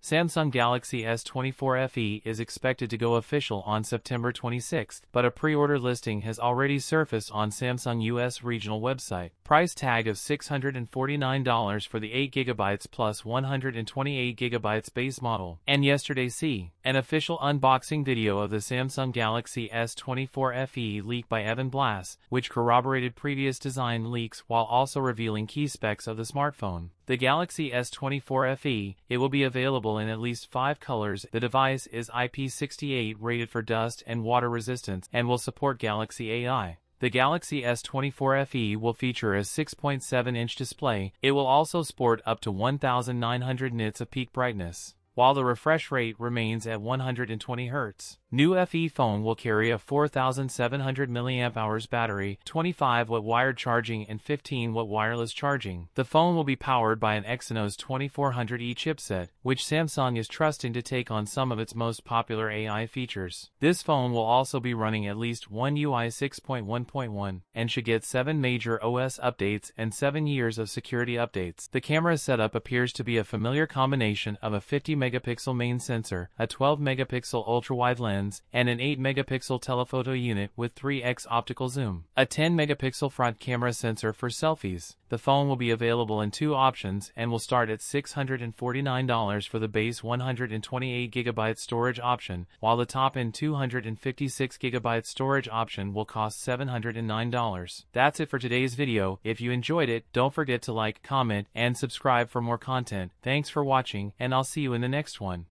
Samsung Galaxy S24 FE is expected to go official on September 26, but a pre-order listing has already surfaced on Samsung US regional website. Price tag of $649 for the 8GB plus 128GB base model. And yesterday an official unboxing video of the Samsung Galaxy S24 FE leaked by Evan Blass, which corroborated previous design leaks while also revealing key specs of the smartphone. The Galaxy S24 FE, it will be available in at least 5 colors. The device is IP68 rated for dust and water resistance and will support Galaxy AI. The Galaxy S24 FE will feature a 6.7-inch display. It will also sport up to 1900 nits of peak brightness, while the refresh rate remains at 120 Hz. New FE phone will carry a 4700 mAh battery, 25W wired charging and 15W wireless charging. The phone will be powered by an Exynos 2400E chipset, which Samsung is trusting to take on some of its most popular AI features. This phone will also be running at least One UI 6.1.1 and should get 7 major OS updates and 7 years of security updates. The camera setup appears to be a familiar combination of a 50-megapixel main sensor, a 12-megapixel ultra-wide lens, and an 8-megapixel telephoto unit with 3x optical zoom. A 10-megapixel front camera sensor for selfies. The phone will be available in 2 options and will start at $649 for the base 128GB storage option, while the top-end 256GB storage option will cost $709. That's it for today's video. If you enjoyed it, don't forget to like, comment, and subscribe for more content. Thanks for watching, and I'll see you in the next one.